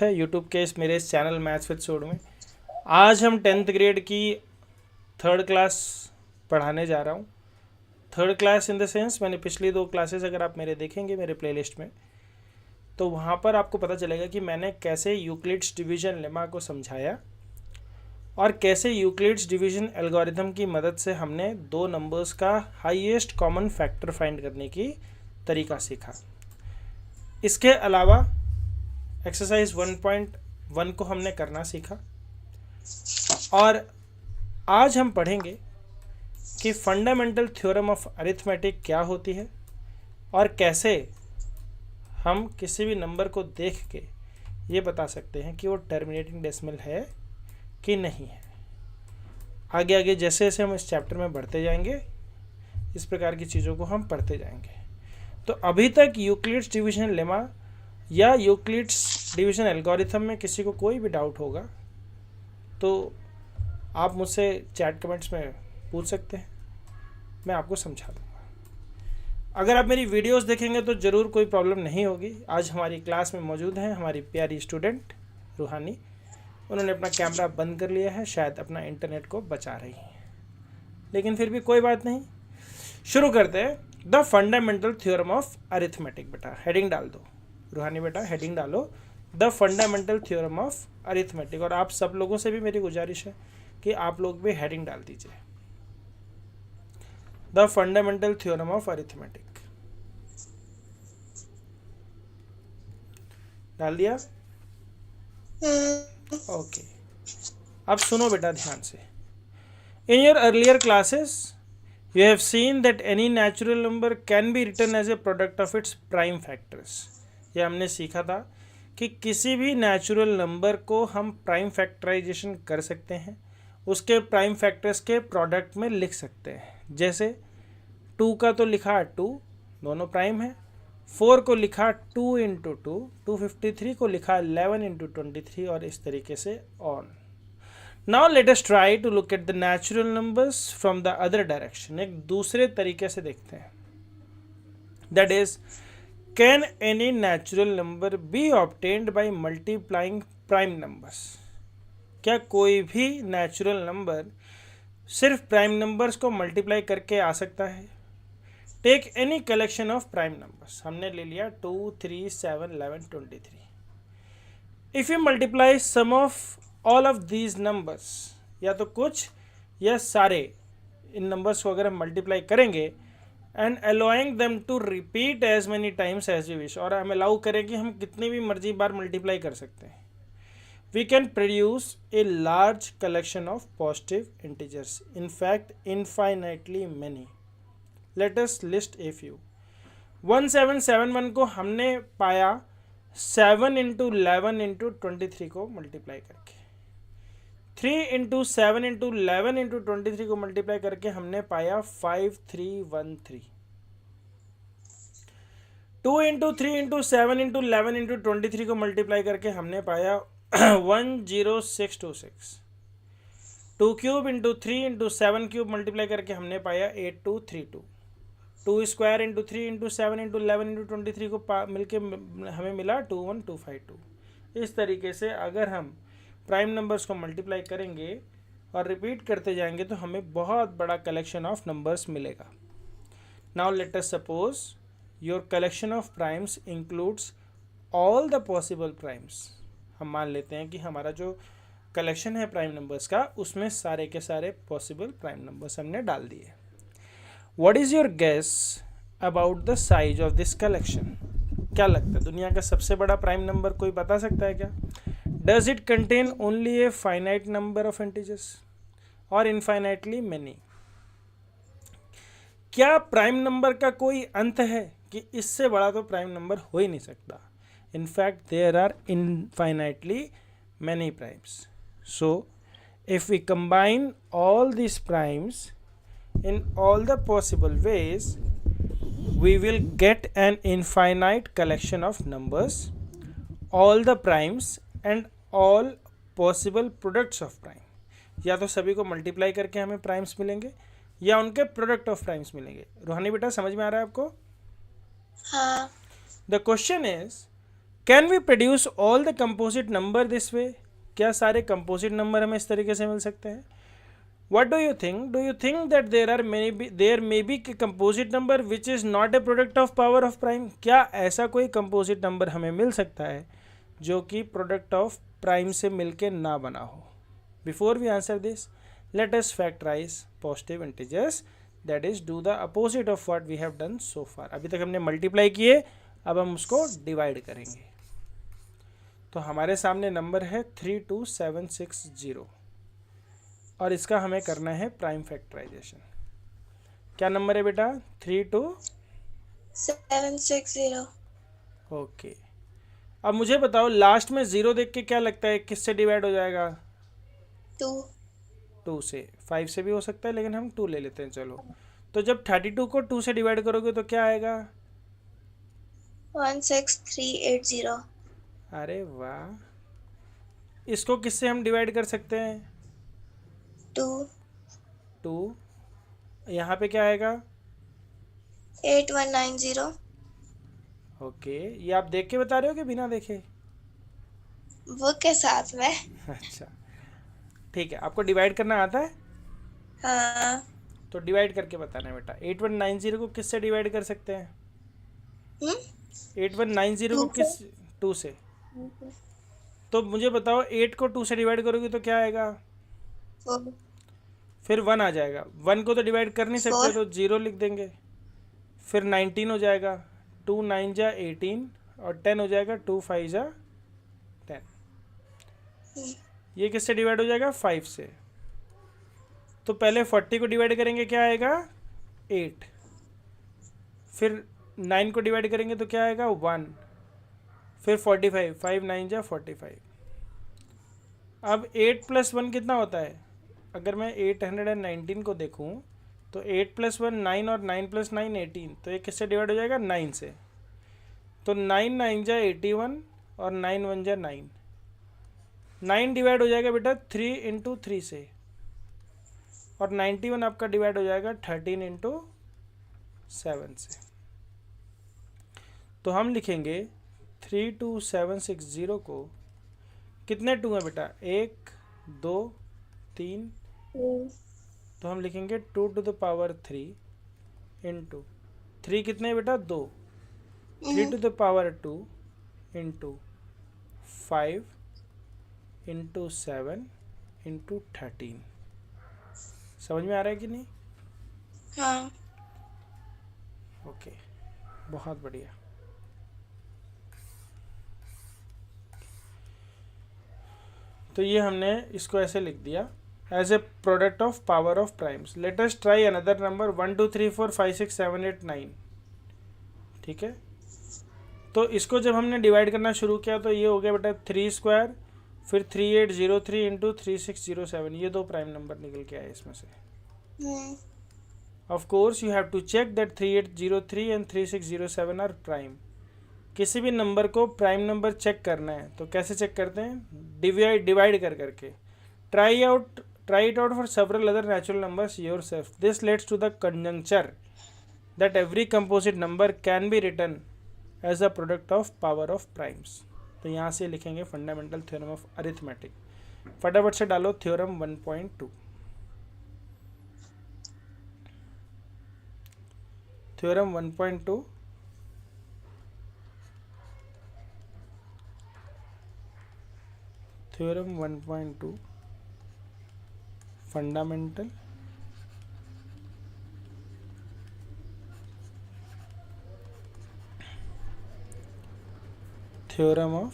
है यूट्यूब के मेरे इस चैनल मैथ्स विद सूड में। आज हम 10th ग्रेड की थर्ड क्लास पढ़ाने जा रहा हूँ। Third class in the sense मैंने पिछली 2 क्लासेस अगर आप मेरे देखेंगे मेरे प्लेलिस्ट में तो वहाँ पर आपको पता चलेगा कि मैंने कैसे यूक्लिड्स डिवीजन लेमा को समझाया और कैसे यूक्लिड्स डिवीजन एल्गोरिथम की मदद से हमने 2 नंबर्स का हाईएस्ट कॉमन फैक्टर फाइंड करने की तरीका सीखा। इसके अलावा एक्सरसाइज 1.1 को हमने करना सीखा और आज हम पढ़ेंगे कि फंडामेंटल थ्योरम ऑफ अरिथमेटिक क्या होती है और कैसे हम किसी भी नंबर को देख के ये बता सकते हैं कि वो टर्मिनेटिंग डेसिमल है कि नहीं है। आगे आगे जैसे जैसे हम इस चैप्टर में बढ़ते जाएंगे इस प्रकार की चीज़ों को हम पढ़ते जाएंगे। तो अभी तक यूक्लिड्स डिवीजन लेमा या यूक्लिड्स डिवीजन एल्गोरिथम में किसी को कोई भी डाउट होगा तो आप मुझसे चैट कमेंट्स में पूछ सकते हैं, मैं आपको समझा दूंगा। अगर आप मेरी वीडियोस देखेंगे तो ज़रूर कोई प्रॉब्लम नहीं होगी। आज हमारी क्लास में मौजूद हैं हमारी प्यारी स्टूडेंट रूहानी। उन्होंने अपना कैमरा बंद कर लिया है, शायद अपना इंटरनेट को बचा रही हैं, लेकिन फिर भी कोई बात नहीं। शुरू करते हैं। The fundamental theorem of arithmetic. बेटा हेडिंग डाल दो, रूहानी बेटा हेडिंग डालो, the fundamental theorem of arithmetic. और आप सब लोगों से भी मेरी गुजारिश है कि आप लोग भी हेडिंग डाल दीजिए, the fundamental theorem of arithmetic. डाल दिया? ओके। अब सुनो बेटा ध्यान से। In your earlier classes you have seen that any natural number can be written as a product of its prime factors। ये हमने सीखा था कि किसी भी नेचुरल नंबर को हम प्राइम फैक्टराइजेशन कर सकते हैं, उसके प्राइम फैक्टर्स के प्रोडक्ट में लिख सकते हैं। जैसे 2 का तो लिखा 2, दोनों प्राइम है। 4 को लिखा 2 इंटू 2, 253 को लिखा 11 इंटू 23 और इस तरीके से on. Now let us try to look at the natural numbers from the other direction। एक दूसरे तरीके से देखते हैं। That is, can any natural number be obtained by multiplying prime numbers? क्या कोई भी नेचुरल नंबर सिर्फ प्राइम नंबर्स को मल्टीप्लाई करके आ सकता है? Take any collection of prime numbers. हमने ले लिया 2, 3, 7, 11, 23। If you multiply some of all of these numbers, या तो कुछ या सारे इन नंबर्स को अगर हम मल्टीप्लाई करेंगे and allowing them to repeat as many times as you wish, और हम अलाउ करें कि हम कितनी भी मर्जी बार मल्टीप्लाई कर सकते हैं, we can produce a large collection of positive integers, in fact infinitely many. Let us list a few. 1771 को हमने पाया 7 इंटू 11 इंटू 23 को मल्टीप्लाई करके। 3 इंटू 7 इंटू 11 इंटू 23 को मल्टीप्लाई करके हमने पाया 5313। 2 इंटू 3 इंटू 7 इंटू 11 इंटू 23 को मल्टीप्लाई करके हमने पाया 10626। 2 cube into 3 into 7 cube multiply करके हमने पाया 8232। 2 square into 3 into 7 into 11 into 23 को मिलके हमें मिला 21252। इस तरीके से अगर हम प्राइम नंबर्स को मल्टीप्लाई करेंगे और रिपीट करते जाएंगे तो हमें बहुत बड़ा कलेक्शन ऑफ नंबर्स मिलेगा। Now let us suppose your collection of primes includes all the possible primes. हम मान लेते हैं कि हमारा जो कलेक्शन है प्राइम नंबर्स का उसमें सारे के सारे पॉसिबल प्राइम नंबर्स हमने डाल दिए। What is your guess about the size of this collection? क्या लगता है दुनिया का सबसे बड़ा प्राइम नंबर कोई बता सकता है क्या? Does it contain only a finite number of integers or infinitely many? क्या प्राइम नंबर का कोई अंत है कि इससे बड़ा तो प्राइम नंबर हो ही नहीं सकता? In fact, there are infinitely many primes. So, if we combine all these primes in all the possible ways, we will get an infinite collection of numbers, all the primes and all possible products of prime. या तो सभी को multiply करके हमें primes मिलेंगे या उनके product of primes मिलेंगे। रूहानी बेटा समझ में आ रहा है आपको? हाँ। The question is can we produce all the composite number this way? क्या सारे कंपोजिट नंबर हमें इस तरीके से मिल सकते हैं? What do you think? Do you think that there may be a composite number which is not a product of power of prime? क्या ऐसा कोई composite number हमें मिल सकता है जो कि product of prime से मिलके ना बना हो? Before we answer this, let us factorize positive integers, that is do the opposite of what we have done so far. अभी तक हमने multiply किए, अब हम उसको divide करेंगे. तो हमारे सामने नंबर है 32760 और इसका हमें करना है प्राइम फैक्टराइजेशन. क्या नंबर है बेटा? 32760. ओके. अब मुझे बताओ लास्ट में जीरो देख के क्या लगता है किससे डिवाइड हो जाएगा? 2 से. 5 से भी हो सकता है लेकिन हम 2 ले लेते हैं. चलो, तो जब 32 को 2 से डिवाइड करोगे तो क्या आएगा? 16380. अरे वाह. इसको किससे हम डिवाइड कर सकते हैं? 2. यहाँ पे क्या आएगा? 8190. ओके. ये आप देख के बता रहे हो कि बिना देखे? बुक के साथ में. अच्छा ठीक है. आपको डिवाइड करना आता है? हाँ. तो डिवाइड करके बताना है बेटा. 8190 को किससे डिवाइड कर सकते हैं? 8190 को किस? 2 से. तो मुझे बताओ 8 को 2 से डिवाइड करोगे तो क्या आएगा? 4. फिर 1 आ जाएगा. 1 को तो डिवाइड कर नहीं सकते तो 0 लिख देंगे. फिर 19 हो जाएगा. 2 9 जा 18 और 10 हो जाएगा. 2 5 जा 10. ये किससे डिवाइड हो जाएगा? 5 से. तो पहले 40 को डिवाइड करेंगे, क्या आएगा? 8. फिर 9 को डिवाइड करेंगे तो क्या आएगा? 1. फिर 45. 5 9 जा 45. अब 8 + 1 कितना होता है? अगर मैं 819 को देखूं तो 8 + 1 9 और 9 + 9 18. तो ये किससे डिवाइड हो जाएगा? 9 से. तो 9 9 जा 81 और 9 1 जा 9. 9 डिवाइड हो जाएगा बेटा 3 × 3 से और 91 आपका डिवाइड हो जाएगा 13 × 7 से. तो हम लिखेंगे 32760 को. कितने 2 हैं बेटा? 1 2 3. तो हम लिखेंगे 2 to the power 3 इंटू 3 कितने बेटा? 2. 3 to the power 2 into 5 into 7 into 13. समझ में आ रहा है कि नहीं? हाँ. ओके. बहुत बढ़िया. तो ये हमने इसको ऐसे लिख दिया as a product of power of primes. Let us try another number 1 2 3 4 5 6 7 8 9. ठीक है. तो इसको जब हमने डिवाइड करना शुरू किया तो ये हो गया बेटा 3², फिर 3803 इंटू 3607. ये 2 प्राइम नंबर निकल के आए इसमें से. Of course you have to check that 3803 and 3607 are prime. किसी भी नंबर को प्राइम नंबर चेक करना है तो कैसे चेक करते हैं? डिवाइड कर करके. Try it out for several other natural numbers yourself. This leads to the conjecture that every composite number can be written as a product of power of primes. तो यहाँ से लिखेंगे फंडामेंटल थ्योरम ऑफ अरिथमेटिक. फटाफट से डालो theorem 1.2. Theorem 1.2. Theorem 1.2 fundamental theorem of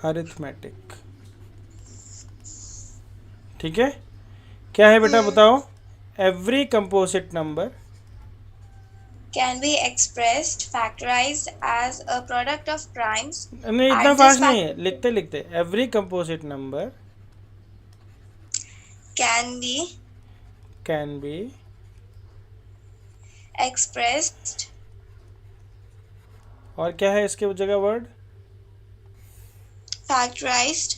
arithmetic. ठीक है. क्या है बेटा बताओ? Every composite number can be expressed factorized as a product of primes. नहीं, इतना फास्ट नहीं है. लिखते लिखते every composite number can be expressed. और क्या है इसके जगह वर्ड? factorized.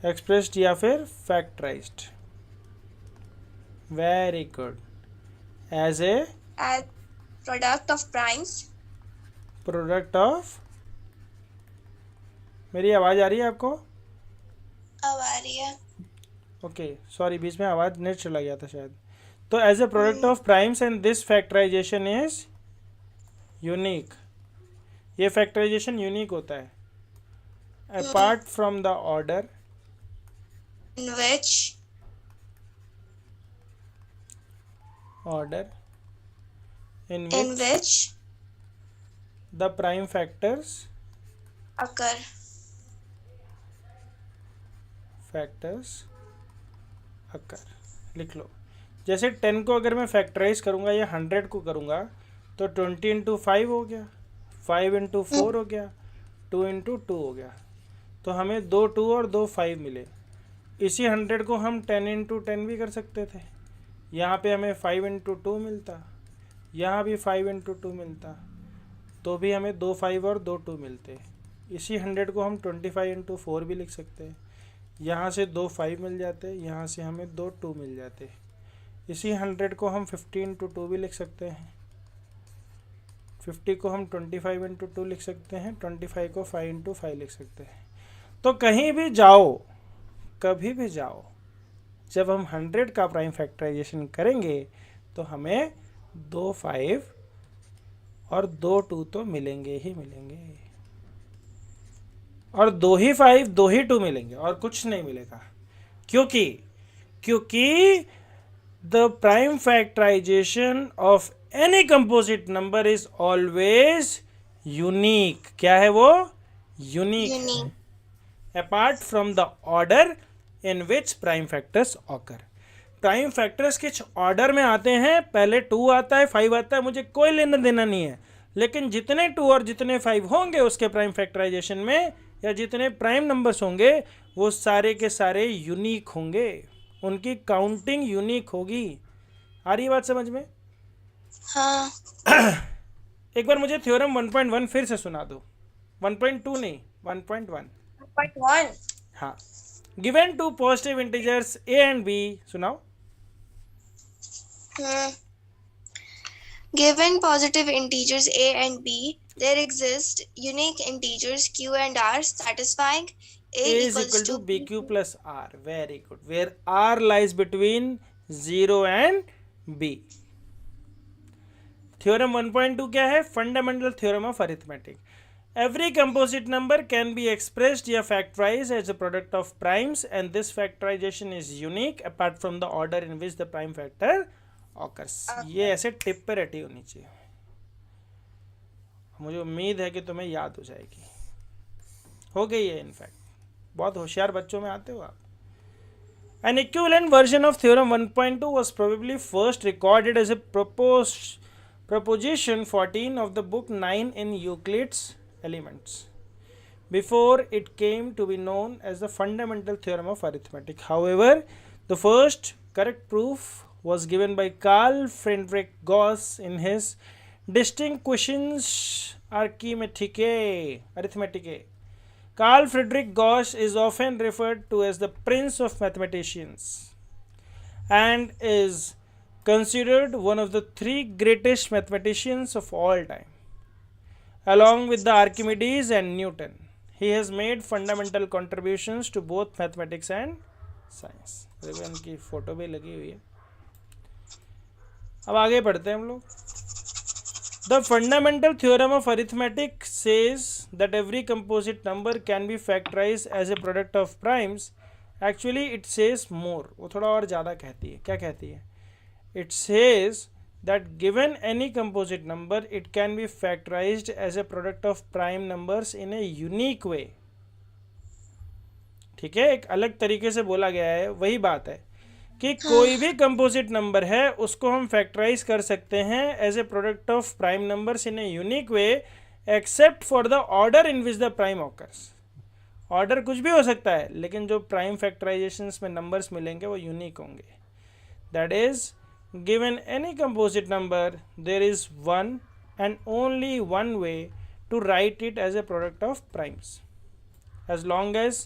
एक्सप्रेस्ड या फिर factorized. Very good. As a as product of primes. Product of, मेरी आवाज़ आ रही है आपको? अब आ रही है। ओके सॉरी, बीच में आवाज़ नेट चला गया था शायद। तो as a product of primes and this factorization is unique, ये फैक्टराइजेशन यूनिक होता है apart from the order In which order in in which which the prime factors occur. occur। लिख लो। जैसे 10 को अगर मैं फैक्टराइज करूँगा या 100 को करूँगा तो 20 इंटू 5 हो गया, 5 इंटू 4 हो गया, 2 इंटू 2 हो गया। तो हमें 2 2 और 2 5 मिले। इसी 100 को हम 10 इंटू 10 भी कर सकते थे, यहाँ पे हमें 5 इंटू 2 मिलता, यहाँ भी 5 इंटू 2 मिलता, तो भी हमें 2 5 और 2 2 मिलते। इसी 100 को हम 25 इंटू 4 भी लिख सकते हैं, यहाँ से 2 5 मिल जाते, यहाँ से हमें 2 2 मिल जाते। इसी 100 को हम 50 इंटू 2 भी लिख सकते हैं, 50 को हम 25 इंटू 2 लिख सकते हैं, 25 को 5 इंटू 5 लिख सकते हैं। तो कहीं भी जाओ, कभी भी जाओ, जब हम 100 का प्राइम फैक्टराइजेशन करेंगे तो हमें 2 5 और 2 2 तो मिलेंगे ही मिलेंगे, और 2 ही 5 2 ही 2 मिलेंगे और कुछ नहीं मिलेगा। क्योंकि the prime factorization of any composite number is always unique. क्या है वो? Unique, apart from the order in which prime factors occur. Prime factors किस ऑर्डर में आते हैं, पहले 2 आता है 5 आता है, मुझे कोई लेना देना नहीं है, लेकिन जितने 2 और जितने 5 होंगे उसके प्राइम फैक्टराइजेशन में, या जितने प्राइम नंबर्स होंगे वो सारे के सारे यूनिक होंगे, उनकी काउंटिंग यूनिक होगी। आ रही बात समझ में? हाँ। एक बार मुझे थ्योरम 1.1 फिर से सुना दो, 1.2 नहीं, 1.1। 1.1 हाँ, given two positive integers a and b, सुनाओ। Given positive integers a and b, there exist unique integers q and r satisfying a is equal to bq plus r. Very good. Where r lies between 0 and b. Theorem 1.2 क्या है? Fundamental theorem of arithmetic. Every composite number can be expressed या factorized as a product of primes, and this factorization is unique apart from the order in which the prime factor occurs. ये ऐसे tip पे रटी होनी चाहिए, मुझे उम्मीद है कि तुम्हें याद हो जाएगी। हो गई है इनफैक्ट, बहुत होशियार बच्चों में आते हो आप। An equivalent version of theorem 1.2 was probably first recorded as a proposition 14 of the book 9 in Euclid's Elements, before it came to be known as the fundamental theorem of arithmetic. However, the first correct proof was given by Carl Friedrich Gauss in his Distinguishes Arithmeticae. Carl Friedrich Gauss is often referred to as the Prince of Mathematicians and is considered one of the 3 greatest mathematicians of all time. Along with the Archimedes and Newton, he has made fundamental contributions to both mathematics and science. देखिए उनकी photo भी लगी हुई है। अब आगे बढ़ते हैं हम लोग। The fundamental theorem of arithmetic says that every composite number can be factorized as a product of primes. Actually, it says more. वो थोड़ा और ज़्यादा कहती है। क्या कहती है? It says that given any composite number, it can be factorized as a product of prime numbers in a unique way. ठीक है, एक अलग तरीके से बोला गया है। वही बात है कि कोई भी कंपोजिट नंबर है उसको हम फैक्टराइज कर सकते हैं as a product of prime numbers in a unique way, except for the order in which the prime occurs. Order कुछ भी हो सकता है, लेकिन जो प्राइम फैक्टराइजेशंस में नंबर्स मिलेंगे वो यूनिक होंगे। That is, given any composite number, there is one and only one way to write it as a product of primes, as long as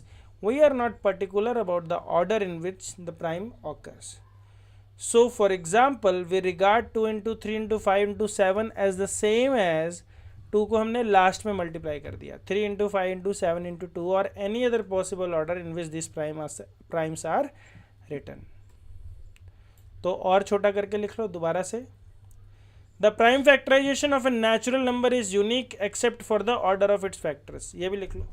we are not particular about the order in which the prime occurs. So for example, we regard 2 into 3 into 5 into 7 as the same as 2 को हमने last में multiply कर दिया, 3 into 5 into 7 into 2 और any other possible order in which this primes are written. तो और छोटा करके लिख लो दोबारा से। The prime factorization of a natural number is unique except for the order of its factors, ये भी लिख लो।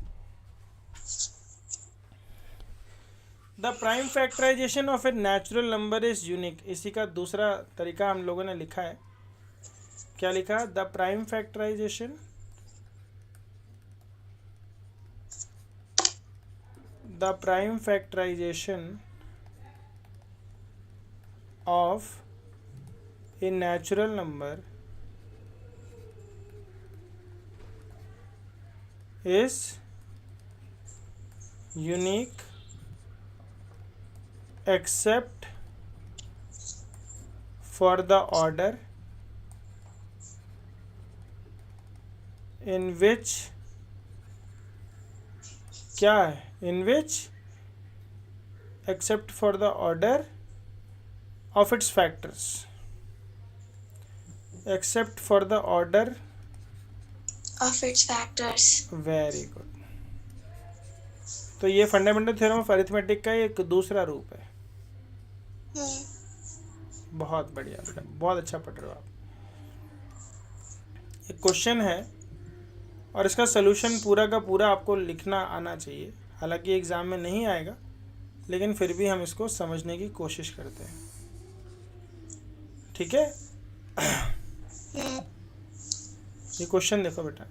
The prime factorization of a natural number is unique, इसी का दूसरा तरीका हम लोगों ने लिखा है। क्या लिखा? The prime factorisation of a natural number is unique except for the order in which क्या है? in which except for the order of its factors, except for the order of its factors. Very good. तो ये fundamental theorem of arithmetic का एक दूसरा रूप है। बहुत बढ़िया बेटा, बहुत अच्छा पढ़ रहे हो आप। एक क्वेश्चन है और इसका सोल्यूशन पूरा का पूरा आपको लिखना आना चाहिए। हालांकि एग्ज़ाम में नहीं आएगा, लेकिन फिर भी हम इसको समझने की कोशिश करते हैं, ठीक है। ये क्वेश्चन देखो बेटा,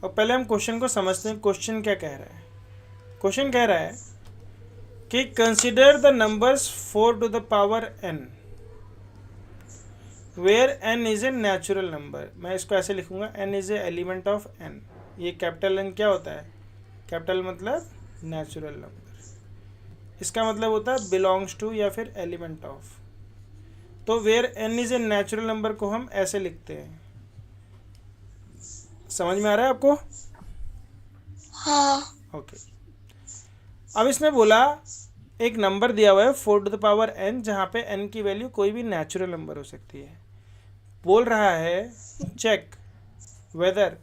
और पहले हम क्वेश्चन को समझते हैं। क्वेश्चन क्या कह रहा है? क्वेश्चन कह रहा है कि consider the numbers 4 to the power n where n is a natural number. मैं इसको ऐसे लिखूंगा, n is a element of n। ये कैपिटल n क्या होता है? कैपिटल मतलब नेचुरल नंबर, इसका मतलब होता है बिलोंग्स टू या फिर एलिमेंट ऑफ। तो where n is a natural number को हम ऐसे लिखते हैं। समझ में आ रहा है आपको? हाँ। ओके। अब इसने बोला एक नंबर दिया हुआ है 4 to the power n, जहाँ पे n की वैल्यू कोई भी नेचुरल नंबर हो सकती है। बोल रहा है check whether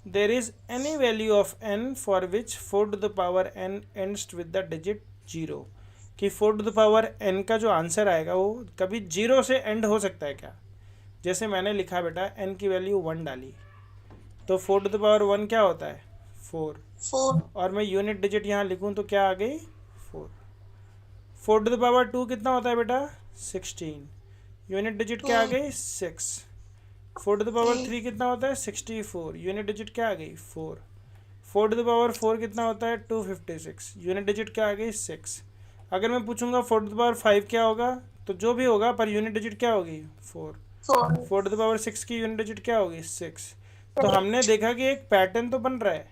there is any value of n for which 4 to the power n ends with the digit 0, कि 4 to the power n का जो आंसर आएगा वो कभी 0 से एंड हो सकता है क्या? जैसे मैंने लिखा बेटा n की वैल्यू 1 डाली, तो 4 to the power 1 क्या होता है? 4। और मैं यूनिट डिजिट यहाँ लिखूँ तो क्या आ गई? 4। 4 to the power 2 कितना होता है बेटा? 16। यूनिट डिजिट क्या आ गई? 6। 4 to the power 3 कितना होता है? 64। यूनिट डिजिट क्या आ गई? 4। 4 to the power 4 कितना होता है? 256। यूनिट डिजिट क्या आ गई? 6। अगर मैं पूछूंगा 4 to the power 5 क्या होगा, तो जो भी होगा पर यूनिट डिजिट क्या होगी? 4। 4 to the power 6 की यूनिट डिजिट क्या होगी? 6। तो हमने देखा कि एक पैटर्न तो बन रहा है,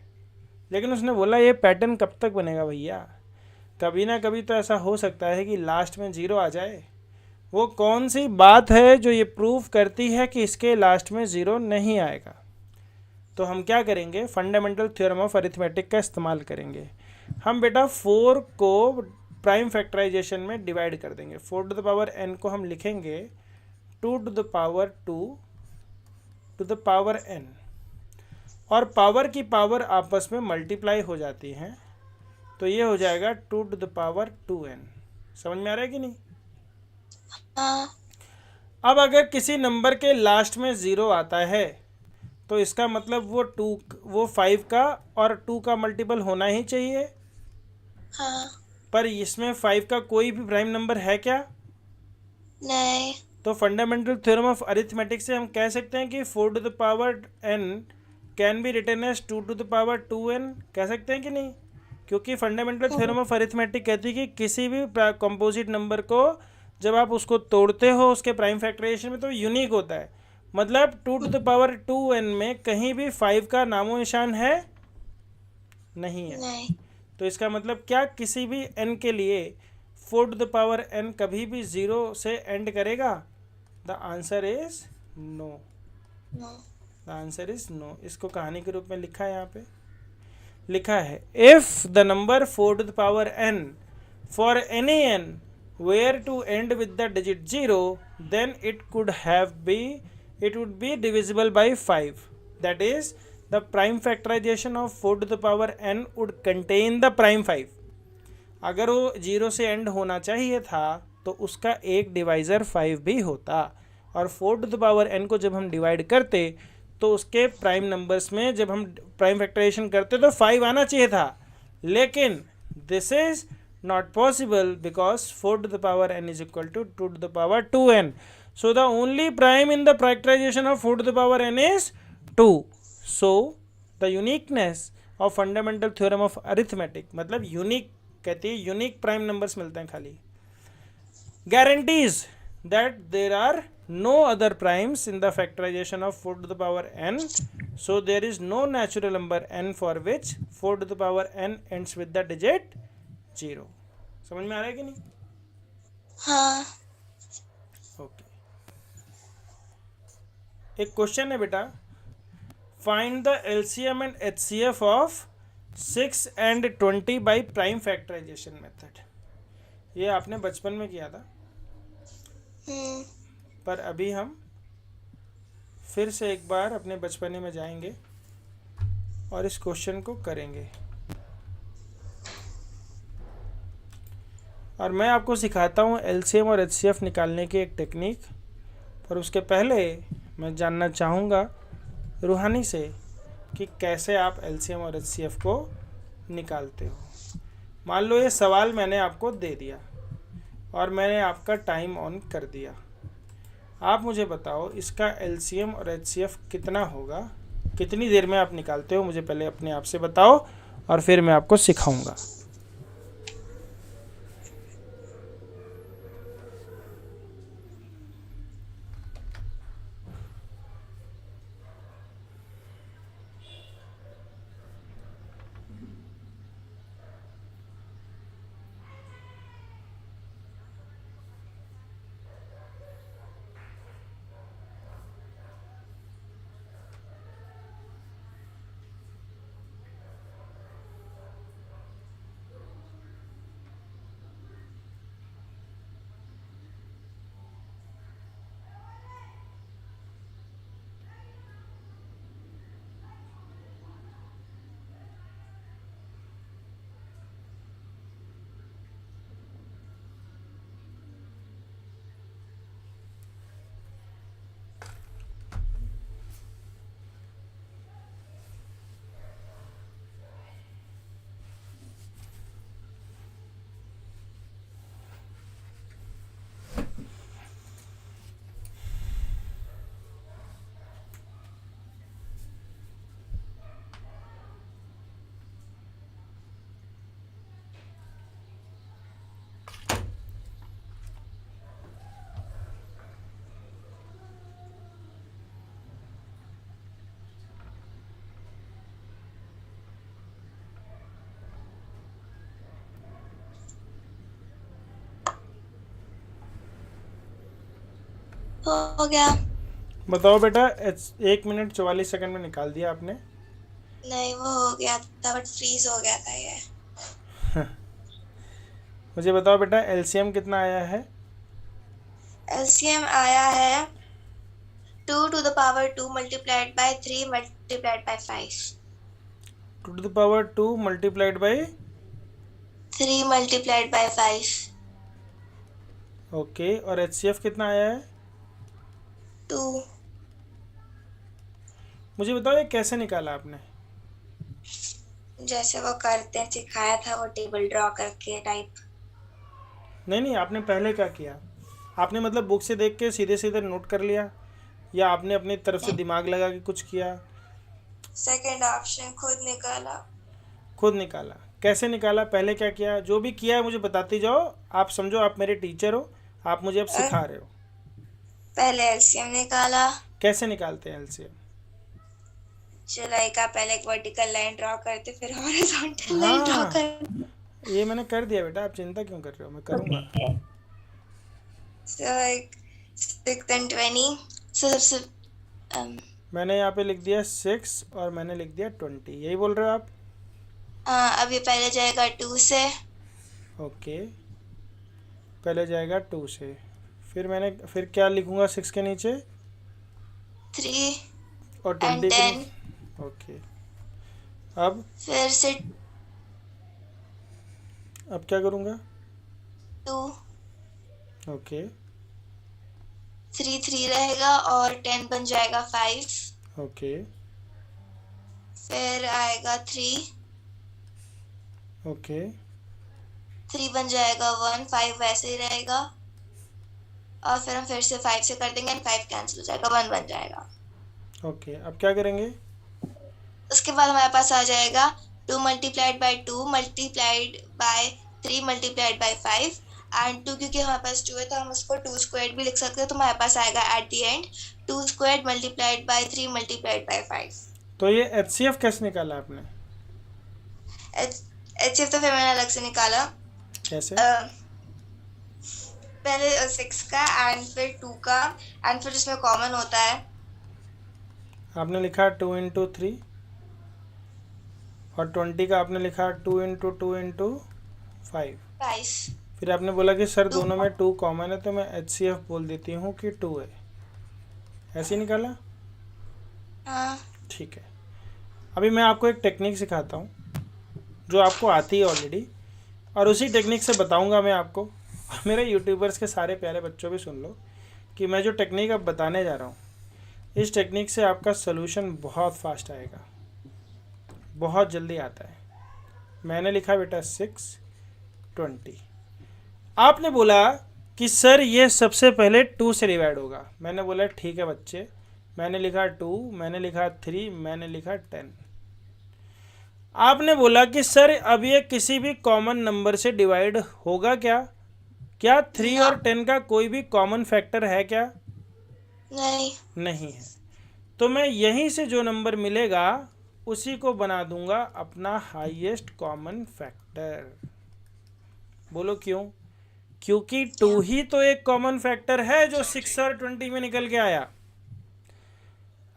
लेकिन उसने बोला ये पैटर्न कब तक बनेगा भैया? कभी ना कभी तो ऐसा हो सकता है कि लास्ट में 0 आ जाए। वो कौन सी बात है जो ये प्रूव करती है कि इसके लास्ट में 0 नहीं आएगा? तो हम क्या करेंगे? फंडामेंटल थ्योरम ऑफ अरिथमेटिक का इस्तेमाल करेंगे। हम बेटा 4 को प्राइम फैक्टराइजेशन में डिवाइड कर देंगे। 4 to the power n को हम लिखेंगे 2 to the power 2 to the power n, और पावर की पावर आपस में मल्टीप्लाई हो जाती हैं, तो ये हो जाएगा 2 to the power 2n। समझ में आ रहा है कि नहीं? अब अगर किसी नंबर के लास्ट में 0 आता है तो इसका मतलब वो 5 का और 2 का मल्टीपल होना ही चाहिए। हाँ। पर इसमें 5 का कोई भी प्राइम नंबर है क्या? नहीं। तो फंडामेंटल थ्योरम ऑफ अरिथमेटिक से हम कह सकते हैं कि 4 to the power n can be written as 2 to the power 2n। कह सकते हैं कि नहीं? क्योंकि फंडामेंटल थ्योरम ऑफ अरिथमेटिक कहती है कि किसी भी कंपोजिट नंबर को जब आप उसको तोड़ते हो उसके प्राइम फैक्टराइजेशन में तो यूनिक होता है। मतलब 2 to the power 2n में कहीं भी 5 का नामो निशान है? नहीं है। नहीं। तो इसका मतलब क्या? किसी भी n के लिए 4 to the power n कभी भी 0 से एंड करेगा? The answer is no. The answer is no. इसको कहानी के रूप में लिखा है, यहाँ पे लिखा है if the number 4 to the power n for any n where to end with the digit 0, then it would be divisible by 5। that is the prime factorization of 4 to the power n would contain the prime 5. अगर वो 0 से and होना चाहिए था तो उसका एक divisor 5 भी होता, और 4 टू द पावर n को जब हम डिवाइड करते तो उसके प्राइम नंबर्स में जब हम प्राइम फैक्टराइजेशन करते तो 5 आना चाहिए था, लेकिन this is not possible because 4 to the power n is equal to 2 to the power 2n. So the only prime in the factorisation of 4 to the power n is 2. So the uniqueness of fundamental theorem of arithmetic, मतलब unique कहती है unique prime numbers मिलते हैं खाली, guarantees that there are no other primes in the factorization of 4 to the power n. So there is no natural number n for which 4 to the power n ends with the digit 0. समझ में आ रहा है कि नहीं? हाँ. Okay. एक question है बेटा, find the LCM and HCF of 6 and 20 by prime factorization method. ये आपने बचपन में किया था, पर अभी हम फिर से एक बार अपने बचपने में जाएंगे और इस क्वेश्चन को करेंगे, और मैं आपको सिखाता हूँ एलसीएम और एचसीएफ निकालने की एक टेक्निक. पर उसके पहले मैं जानना चाहूँगा रूहानी से कि कैसे आप एलसीएम और एचसीएफ को निकालते हो. मान लो ये सवाल मैंने आपको दे दिया और मैंने आपका टाइम ऑन कर दिया. आप मुझे बताओ इसका एलसीएम और एचसीएफ कितना होगा, कितनी देर में आप निकालते हो, मुझे पहले अपने आप से बताओ और फिर मैं आपको सिखाऊंगा. हो गया. बताओ बेटा, 1 मिनट 44 सेकंड में निकाल दिया आपने? नहीं, वो हो गया था बट फ्रीज हो गया था ये. मुझे बताओ बेटा एलसीएम कितना आया है? एलसीएम आया है 2 to the power 2 multiplied by 3 multiplied by 5. 2 to the power 2 multiplied by 3 multiplied by 5. Okay. और एचसीएफ कितना आया है? 2. मुझे बताओ ये कैसे निकाला आपने? जैसे वो करते हैं सिखाया था, वो टेबल ड्रॉ करके टाइप. नहीं, आपने पहले क्या किया? आपने मतलब बुक से देख के सीधे सीधे नोट कर लिया, या आपने अपनी तरफ से दिमाग लगा के कुछ किया? सेकंड ऑप्शन खुद निकाला. खुद निकाला. कैसे निकाला? पहले क्या किया? जो भी किया है मुझे बताती जाओ. आप समझो आप मेरे टीचर हो, आप मुझे अब सिखा रहे हो. पहले एलसीएम निकाला. कैसे निकालते हैं एलसीएम? चलाई का पहले एक वर्टिकल लाइन ड्रॉ करते, फिर हॉरिजॉन्टल लाइन ड्रॉ कर. ये मैंने कर दिया बेटा, आप चिंता क्यों कर रहे हो, मैं करूँगा. So like 6 and 20. So मैंने यहाँ पे लिख दिया 6 और मैंने लिख दिया 20. यही बोल रहे हो आप? अब ये पहले जाएगा 2 से. ओके. पहले जाएगा 2 से, फिर क्या लिखूँगा 6 के नीचे? 3. और एंड 20 10, ओके। अब फिर से अब क्या करूँगा? 2, ओके 3 3 रहेगा और 10 बन जाएगा 5, ओके फिर आएगा 3, ओके 3 बन जाएगा 1, 5 वैसे ही रहेगा, और फिर हम फिर से 5 से कर देंगे एंड 5 कैंसिल हो जाएगा, 1 बन जाएगा। ओके। अब क्या करेंगे? उसके बाद हमारे पास आ जाएगा 2 multiplied by 2 multiplied by 3 multiplied by 5, and 2 क्योंकि हमारे पास 2 है तो हम उसको 2 स्क्वायर्ड भी लिख सकते हैं, तो हमारे पास आएगा at the end 2 squared multiplied by 3 multiplied by 5। तो ये HCF कैसे निकाला आपने? HCF तो फिर मैंने अलग से निकाला, कैसे? पहले 6 का एंड फिर 2 का एंड फिर जिसमें कॉमन होता है आपने लिखा 2 इंटू 3, और 20 का आपने लिखा 2 इंटू 2 इंटू 5। 5। फिर आपने बोला कि सर 2 दोनों में 2 कॉमन है, तो मैं HCF बोल देती हूँ कि 2 है। ऐसे ही निकाला? हाँ ठीक है। अभी मैं आपको एक टेक्निक सिखाता हूँ जो आपको आती है ऑलरेडी, और उसी टेक्निक से बताऊँगा मैं आपको। और मेरे यूट्यूबर्स के सारे प्यारे बच्चों भी सुन लो कि मैं जो टेक्निक अब बताने जा रहा हूँ, इस टेक्निक से आपका सलूशन बहुत फास्ट आएगा, बहुत जल्दी आता है। मैंने लिखा बेटा 6 20। आपने बोला कि सर ये सबसे पहले 2 से डिवाइड होगा। मैंने बोला ठीक है बच्चे। मैंने लिखा 2, मैंने लिखा 3, मैंने लिखा 10। आपने बोला कि सर अब ये किसी भी कॉमन नंबर से डिवाइड होगा क्या? क्या 3 और 10 का कोई भी कॉमन फैक्टर है क्या? नहीं नहीं है। तो मैं यहीं से जो नंबर मिलेगा उसी को बना दूंगा अपना हाईएस्ट कॉमन फैक्टर। बोलो क्यों? क्योंकि 2 ही तो एक कॉमन फैक्टर है जो 6 और 20 में निकल के आया।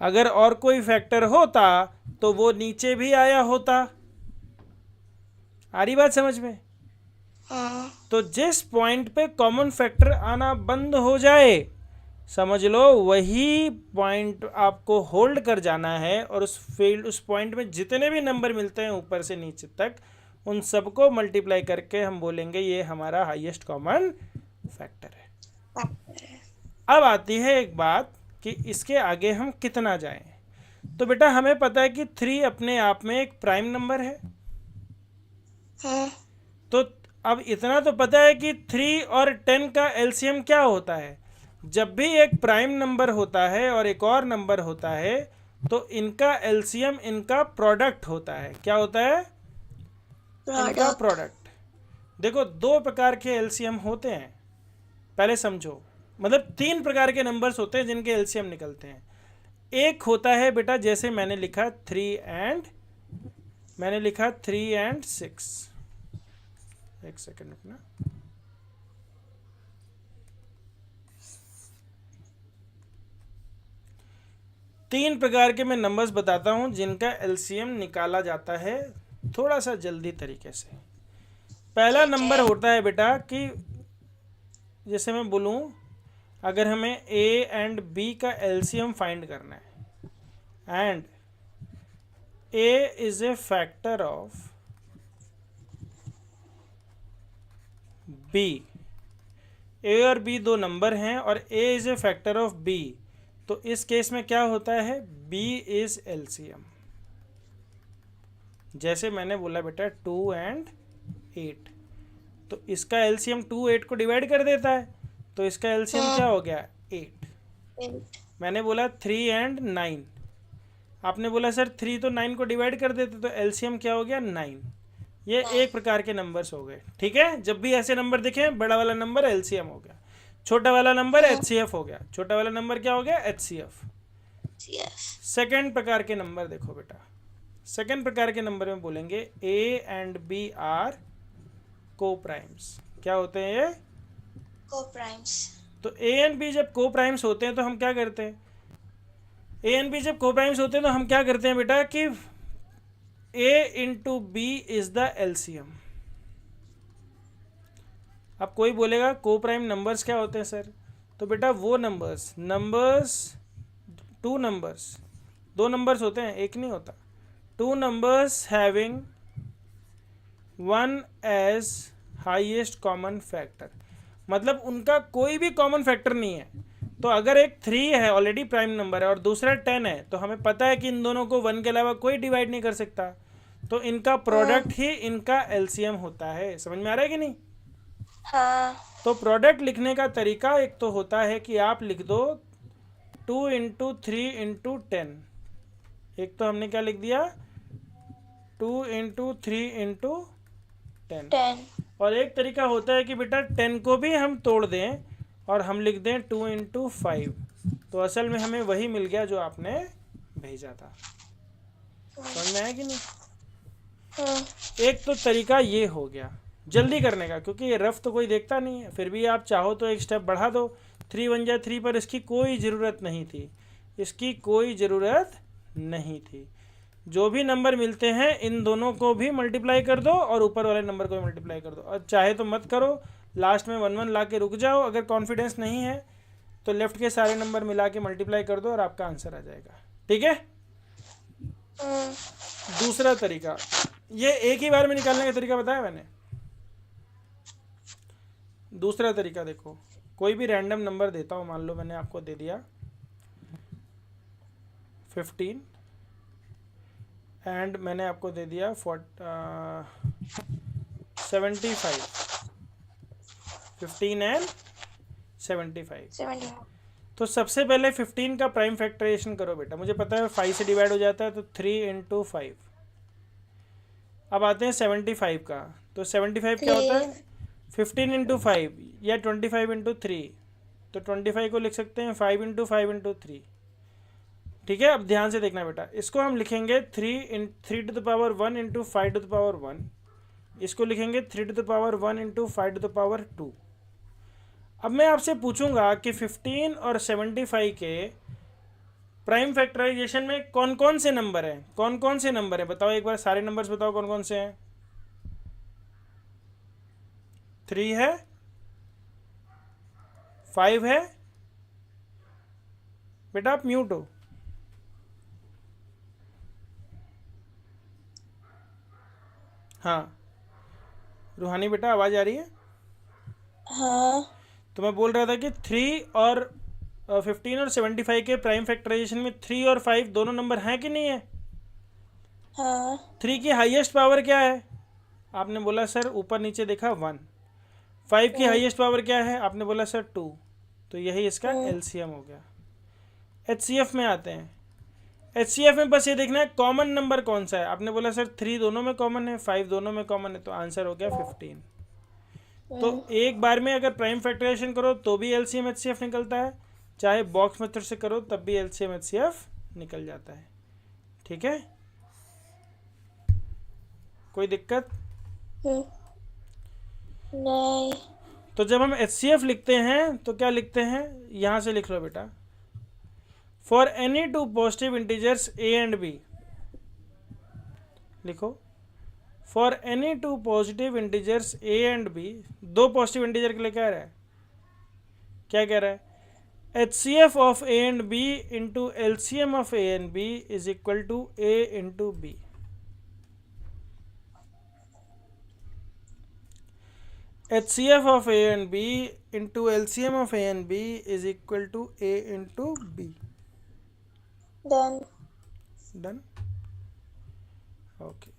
अगर और कोई फैक्टर होता तो वो नीचे भी आया होता। आ रही बात समझ में? हाँ तो जिस पॉइंट पे कॉमन फैक्टर आना बंद हो जाए, समझ लो वही पॉइंट आपको होल्ड कर जाना है, और उस पॉइंट में जितने भी नंबर मिलते हैं ऊपर से नीचे तक, उन सबको मल्टीप्लाई करके हम बोलेंगे ये हमारा हाईएस्ट कॉमन फैक्टर है। अब आती है एक बात कि इसके आगे हम कितना जाएं। तो बेटा हमें पता है कि 3 अपने आप में एक प्राइम नंबर है। तो अब इतना तो पता है कि 3 और 10 का एलसीएम क्या होता है। जब भी एक प्राइम नंबर होता है और एक और नंबर होता है तो इनका एलसीएम इनका प्रोडक्ट होता है। क्या होता है? इनका प्रोडक्ट। देखो 2 प्रकार के एलसीएम होते हैं, पहले समझो। मतलब 3 प्रकार के नंबर्स होते हैं जिनके एलसीएम निकलते हैं। एक होता है बेटा जैसे मैंने लिखा 3 एंड 6। एक सेकंड रुकना। तीन प्रकार के मैं नंबर्स बताता हूं जिनका एलसीएम निकाला जाता है थोड़ा सा जल्दी तरीके से। पहला नंबर होता है बेटा कि जैसे मैं बोलूं, अगर हमें ए एंड बी का एलसीएम फाइंड करना है, and A is a factor of B. A और बी दो नंबर हैं और A is a factor of B, तो इस केस में क्या होता है? B is LCM. जैसे मैंने बोला बेटा 2 एंड 8, तो इसका एलसीएम 2 8 को डिवाइड कर देता है, तो इसका एलसीएम क्या हो गया? 8। मैंने बोला 3 एंड 9, आपने बोला सर 3 तो 9 को डिवाइड कर देते, तो एलसीएम क्या हो गया? 9। ये एक प्रकार के नंबर्स हो गए। ठीक है, जब भी ऐसे नंबर दिखे, बड़ा वाला नंबर एलसीएम हो गया, छोटा वाला नंबर एचसीएफ हो गया। छोटा वाला नंबर क्या हो गया? एचसीएफ। सेकेंड प्रकार के नंबर देखो बेटा, सेकेंड प्रकार के नंबर में बोलेंगे ए एंड बी आर को प्राइम्स। क्या होते हैं ये? को प्राइम्स। तो ए एंड बी जब को प्राइम्स होते हैं तो हम क्या करते हैं? ए एंड बी जब को प्राइम्स होते हैं तो हम क्या करते हैं बेटा कि A into B is the LCM. अब कोई बोलेगा को प्राइम नंबर्स क्या होते हैं सर? तो बेटा वो नंबर्स टू नंबर्स दो नंबर्स होते हैं, एक नहीं होता। Two numbers having one as highest common factor, मतलब उनका कोई भी कॉमन फैक्टर नहीं है। तो अगर एक 3 है ऑलरेडी प्राइम नंबर है और दूसरा 10 है, तो हमें पता है कि इन दोनों को 1 के अलावा कोई डिवाइड नहीं कर सकता, तो इनका प्रोडक्ट ही इनका एलसीएम होता है। समझ में आ रहा है कि नहीं? हाँ। तो प्रोडक्ट लिखने का तरीका एक तो होता है कि आप लिख दो 2 इंटू 3 इंटू 10। एक तो हमने क्या लिख दिया, 2 इंटू 3 इंटू 10। और एक तरीका होता है कि बेटा 10 को भी हम तोड़ दें और हम लिख दें 2 इंटू 5। तो असल में हमें वही मिल गया जो आपने भेजा था। समझ में आया कि नहीं? एक तो तरीका ये हो गया जल्दी करने का, क्योंकि ये रफ तो कोई देखता नहीं है। फिर भी आप चाहो तो एक स्टेप बढ़ा दो, 3 1 जा 3, पर इसकी कोई ज़रूरत नहीं थी, इसकी कोई ज़रूरत नहीं थी। जो भी नंबर मिलते हैं इन दोनों को भी मल्टीप्लाई कर दो और ऊपर वाले नंबर को भी मल्टीप्लाई कर दो, और चाहे तो मत करो, लास्ट में 1 1 ला के रुक जाओ। अगर कॉन्फिडेंस नहीं है तो लेफ्ट के सारे नंबर मिला के मल्टीप्लाई कर दो और आपका आंसर आ जाएगा। ठीक है? दूसरा तरीका, ये एक ही बार में निकालने का तरीका बताया मैंने। दूसरा तरीका देखो, कोई भी रैंडम नंबर देता हूँ, मान लो मैंने आपको दे दिया 15 एंड मैंने आपको दे दिया 75। 15 एंड 75। तो सबसे पहले 15 का प्राइम फैक्टराइजेशन करो बेटा। मुझे पता है 5 से डिवाइड हो जाता है, तो 3 इंटू 5। अब आते हैं 75 का। तो 75 क्या होता है, 15 इंटू 5 या 25 इंटू 3। तो 25 को लिख सकते हैं 5 इंटू 5 इंटू 3। ठीक है? अब ध्यान से देखना बेटा, इसको हम लिखेंगे 3 to the power 1 into 5 to the power 1। इसको लिखेंगे 3 to the power 1 into 5 to the power 2। अब मैं आपसे पूछूंगा कि 15 और 75 के प्राइम फैक्टराइजेशन में कौन कौन से नंबर हैं, कौन कौन से नंबर हैं, बताओ एक बार, सारे नंबर्स बताओ कौन कौन से हैं। 3 है, 5 है। बेटा आप म्यूट हो। हाँ रूहानी बेटा आवाज़ आ रही है? हाँ। तो मैं बोल रहा था कि 3 और 15 और 75 के प्राइम फैक्टराइजेशन में 3 और 5 दोनों नंबर हैं कि नहीं है? हाँ। 3 की हाईएस्ट पावर क्या है? आपने बोला सर ऊपर नीचे देखा 1। 5 की हाईएस्ट पावर क्या है? आपने बोला सर 2। तो यही इसका एलसीएम हो गया। एचसीएफ में आते हैं। एचसीएफ में बस ये देखना है कॉमन नंबर कौन सा है। आपने बोला सर 3 दोनों में कॉमन है, 5 दोनों में कॉमन है, तो आंसर हो गया 15। तो एक बार में अगर प्राइम फैक्टराइजेशन करो तो भी एलसीएम एचसीएफ निकलता है, चाहे बॉक्स मेथड से करो तब भी एलसीएम एचसीएफ निकल जाता है। ठीक है? कोई दिक्कत नहीं। तो जब हम एचसीएफ लिखते हैं तो क्या लिखते हैं, यहाँ से लिख लो बेटा, for any two positive integers A and B. लिखो for any two positive integers A and B. दो पॉजिटिव इंटीजर के लिए क्या रहा है, क्या कह रहा है, HCF of A and B into LCM of A and B is equal to A into B. HCF of A and B into LCM of A and B is equal to A into B. Done. Done? Okay.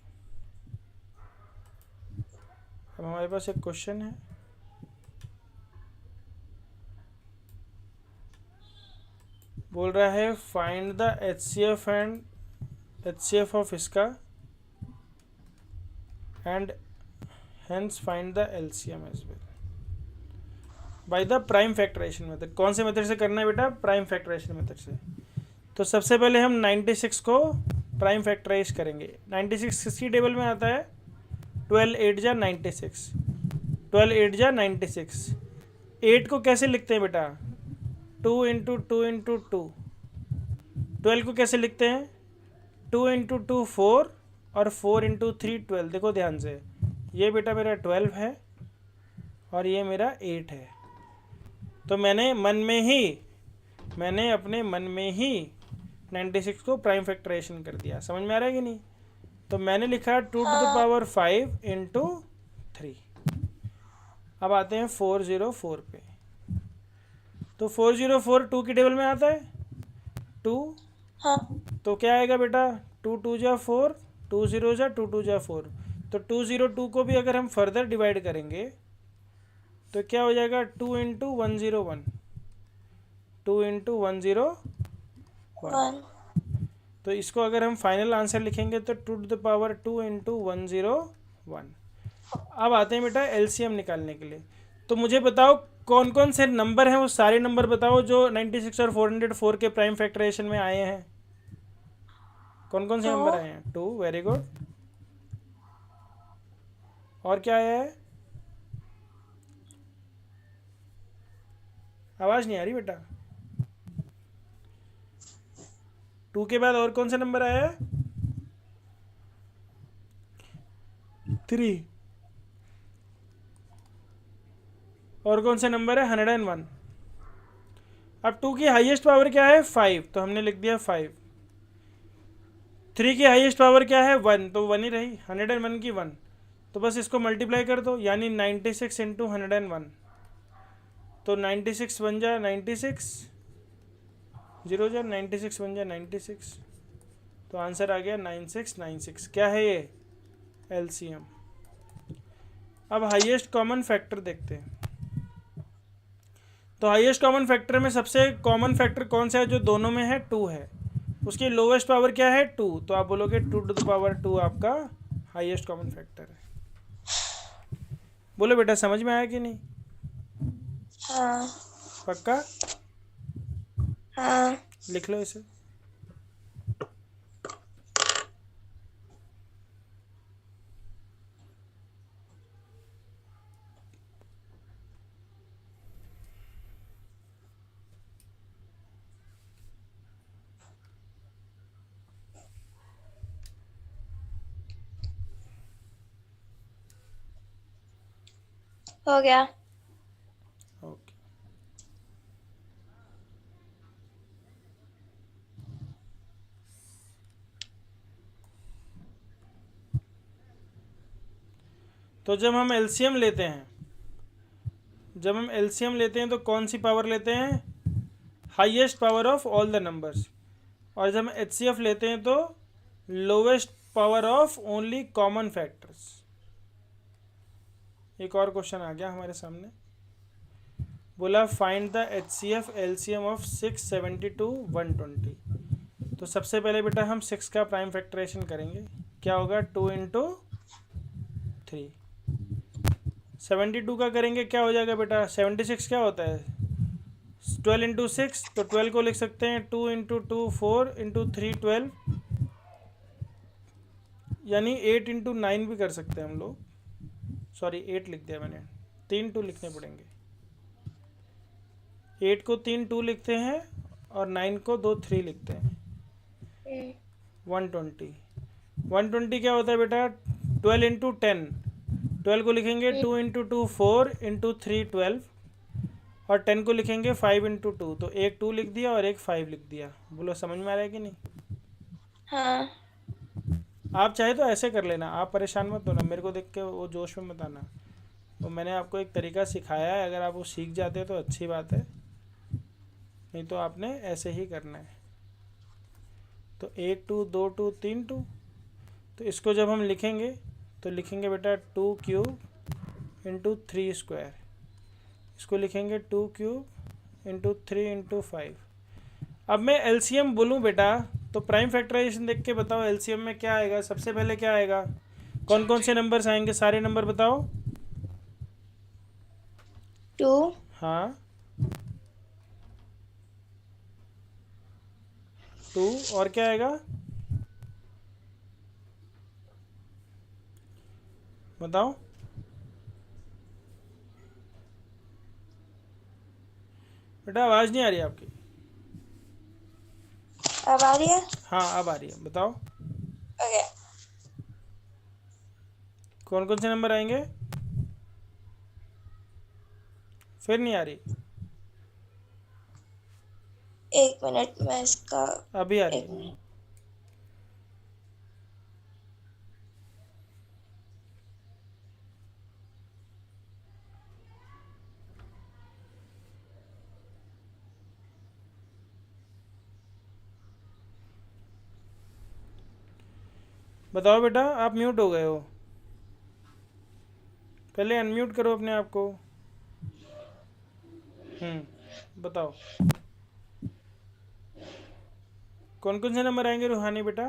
अब हमारे पास एक question है। बोल रहा है find the HCF and HCF of इसका and hence find the LCM as well by the prime factorization method। कौन से मेथड से करना है बेटा, प्राइम फैक्टराइजेशन मेथड से। तो सबसे पहले हम 96 को प्राइम फैक्टराइज करेंगे। 96 किसकी टेबल में आता है, 12 8 जा 96, 12 8 जा 96। 8 को कैसे लिखते हैं बेटा, 2 इंटू 2 इंटू 2। 12 को कैसे लिखते हैं, 2 इंटू 2 4 और 4 इंटू 3 12। देखो ध्यान से, ये बेटा मेरा 12 है और ये मेरा 8 है। तो मैंने अपने मन में ही 96 को प्राइम फैक्टराइजेशन कर दिया। समझ में आ रहा है कि नहीं? तो मैंने लिखा 2⁵ इंटू 3। अब आते हैं 404 पे। तो 404 2 की टेबल में आता है 2। हाँ तो क्या आएगा बेटा? 2 2 जा 4, 2 0 जा 2 2 जा 4। तो 202 को भी अगर हम फर्दर डिवाइड करेंगे तो क्या हो जाएगा? 2 इंटू 101, 2 इंटू 101। 1 तो इसको अगर हम फाइनल आंसर लिखेंगे तो 2⁵ इंटू 101। अब आते हैं बेटा एलसीएम निकालने के लिए। तो मुझे बताओ कौन कौन से नंबर हैं, वो सारे नंबर बताओ जो 96 और 404 के प्राइम फैक्टराइजेशन में आए हैं। कौन कौन से 2 नंबर आए हैं? 2, वेरी गुड। और क्या आया है? आवाज़ नहीं आ रही बेटा। 2 के बाद और कौन सा नंबर आया है? 3। और कौन सा नंबर है? 101। अब 2 की हाईएस्ट पावर क्या है? 5, तो हमने लिख दिया 5। 3 की हाईएस्ट पावर क्या है? 1, तो 1 ही रही। 101 की 1, तो बस इसको मल्टीप्लाई कर दो, यानी 96 इंटू 101। तो 96 बन जा 96, 0 जा 96 बन जा 96। तो आंसर आ गया 9696। क्या है ये? एलसीएम। अब हाईएस्ट कॉमन फैक्टर देखते हैं। तो हाईएस्ट कॉमन फैक्टर में सबसे कॉमन फैक्टर कौन सा है? जो दोनों में है, 2 है। उसकी लोवेस्ट पावर क्या है? 2, तो आप बोलोगे 2⁵ आपका हाईएस्ट कॉमन फैक्टर है। बोलो बेटा, समझ में आया कि नहीं? हाँ पक्का? हाँ लिख लो इसे। हो गया। ओके। तो जब हम एलसीएम लेते हैं तो कौन सी पावर लेते हैं? Highest power of all the numbers. और जब हम एचसीएफ लेते हैं तो lowest power of only common factors. एक और क्वेश्चन आ गया हमारे सामने। बोला find the HCF LCM of 672 120। तो सबसे पहले बेटा हम 6 का प्राइम फैक्टराइजेशन करेंगे। क्या होगा? 2 इंटू 3। 72 का करेंगे, क्या हो जाएगा बेटा? 76 क्या होता है? 12 इंटू 6, तो 12 को लिख सकते हैं 2 इंटू 2 4 इंटू 3 12, यानी 8 इंटू 9 भी कर सकते हैं हम लोग। सॉरी 8 लिख दिया मैंने, 3 2 लिखने पड़ेंगे। 8 को 3 2 लिखते हैं और 9 को 2 3 लिखते हैं। 120 क्या होता है बेटा? 12 इंटू 10, 12 को लिखेंगे 2 इंटू 2 4 इंटू 3 12, और 10 को लिखेंगे 5 इंटू 2। तो एक 2 लिख दिया और एक 5 लिख दिया। बोलो समझ में आ रहा है कि नहीं? हाँ आप चाहे तो ऐसे कर लेना, आप परेशान मत होना, मेरे को देख के वो जोश में मत आना। तो मैंने आपको एक तरीका सिखाया है, अगर आप वो सीख जाते हो तो अच्छी बात है, नहीं तो आपने ऐसे ही करना है। तो 1 2 2 2 3 2। तो इसको जब हम लिखेंगे तो लिखेंगे बेटा 2 क्यूब इंटू 3 स्क्वायर। इसको लिखेंगे 2 क्यूब इंटू 3 इंटू 5। अब मैं एलसीएम बोलूँ बेटा तो प्राइम फैक्टराइजेशन देख के बताओ एलसीएम में क्या आएगा। सबसे पहले क्या आएगा? कौन कौन से नंबर्स आएंगे? सारे नंबर बताओ। 2 हाँ 2, और क्या आएगा? बताओ बेटा, आवाज़ नहीं आ रही आपकी। अब आ रही है? हाँ अब आ रही है, बताओ ओके। कौन कौन से नंबर आएंगे? फिर नहीं आ रही। एक मिनट मैं इसका अभी आ रही एक है। बताओ बेटा, आप म्यूट हो गए हो, पहले अनम्यूट करो अपने आप को। बताओ कौन कौन से नंबर आएंगे रूहानी बेटा?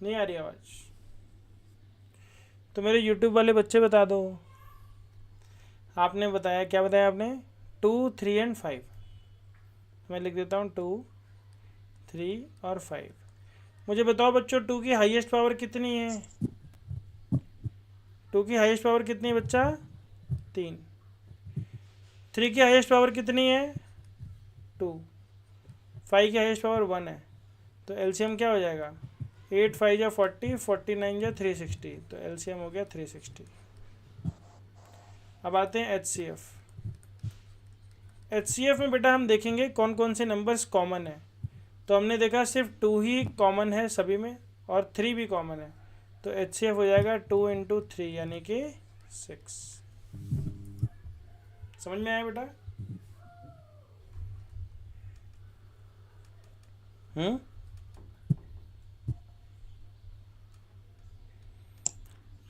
नहीं आ रही आवाज़? तो मेरे यूट्यूब वाले बच्चे बता दो। आपने बताया, क्या बताया आपने? 2, 3 एंड 5। मैं लिख देता हूँ 2, 3 और 5। मुझे बताओ बच्चों, 2 की हाईएस्ट पावर कितनी है? 2 की हाईएस्ट पावर कितनी है बच्चा? 3। 3 की हाईएस्ट पावर कितनी है? 2। 5 की हाईएस्ट पावर 1 है। तो एलसीएम क्या हो जाएगा? 8 5 जा 40, 49 जा 360, तो एलसीएम हो गया 360। अब आते हैं एचसीएफ में बेटा हम देखेंगे कौन कौन से नंबर्स कॉमन है। तो हमने देखा सिर्फ 2 ही कॉमन है सभी में, और 3 भी कॉमन है। तो एचसीएफ हो जाएगा 2 इंटू 3 यानी कि 6। समझ में आया बेटा?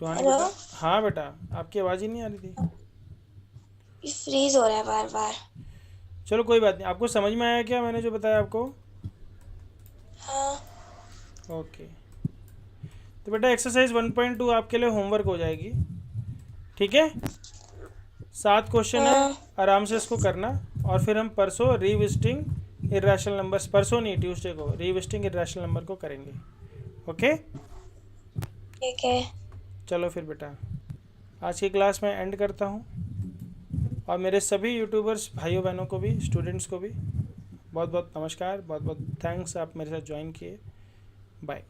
सुहानी हेलो, बेटा? हाँ बेटा, आपकी आवाज़ ही नहीं आ रही थी। ये फ्रीज हो रहा है बार बार। चलो कोई बात नहीं, आपको समझ में आया क्या मैंने जो बताया आपको? हाँ ओके। तो बेटा एक्सरसाइज 1.2 आपके लिए होमवर्क हो जाएगी, ठीक है? 7 क्वेश्चन है, हाँ आराम से इसको करना। और फिर हम परसों रिविजिटिंग इरेशनल नंबर्स, परसों नहीं ट्यूसडे को रिविजिटिंग इरेशनल नंबर को करेंगे। ओके, ठीक है। चलो फिर बेटा, आज की क्लास मैं एंड करता हूँ। और मेरे सभी यूट्यूबर्स भाइयों बहनों को भी, स्टूडेंट्स को भी बहुत बहुत नमस्कार, बहुत बहुत थैंक्स, आप मेरे साथ ज्वाइन किए। बाय।